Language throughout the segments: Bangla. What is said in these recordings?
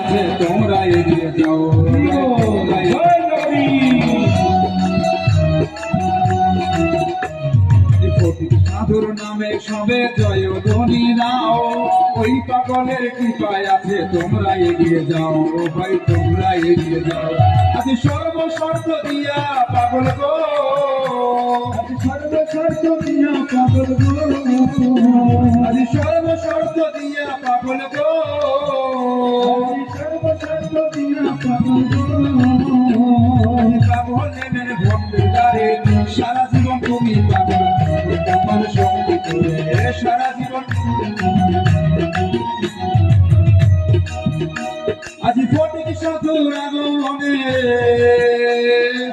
আছে তোমরা এগিয়ে যাও। সাধুর নামে সবে জয় ধ্বনি নাও, ওই পাগলের কৃপায় আছে তোমরা এগিয়ে যাও। ভাই তোমরা এগিয়ে যাও। আজ সর্বশর্ত দিয়া পাগল গো, আজ সর্বশর্ত দিয়া পাগল গো, আজ সর্বশর্ত দিয়া পাগল গো, সর্বশর্ত দিয়া পাগল গো। পাগল নেমের ভক্তদারে সারা জীবন তুমি পাগল, তোমার সঙ্গী করে সারা জীবন। আজ ফটিক সাধুর আগমনে,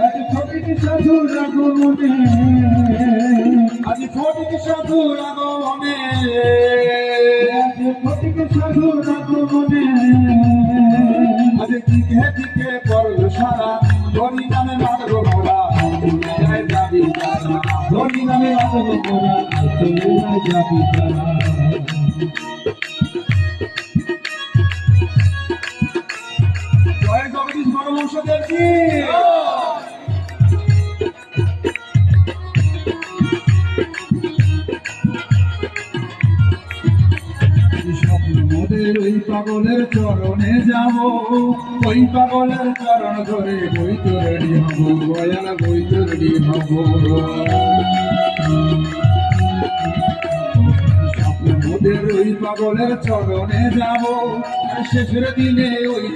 আজ ফটিক সাধুর আগমনে, আজ ফটিক সাধুর আগমনে, আজ ফটিক সাধুর আগমনে। আজ দিকে দিকে করলো সারা, হরি নামে মারবো মোরা, জয় যাবি তারা, হরি নামে মারবো মোরা, জয় যাবি তারা। জয় জগদীশ পরমহংসদেব কি। মোদের ওই পাগলের চরণে যাব, ওই পাগলের চরণ ধরে বৈতরণী হব, বয়াল বৈতরণী হব। মোদের ওই পাগলের চরণে যাব, শেষের দিনে ওই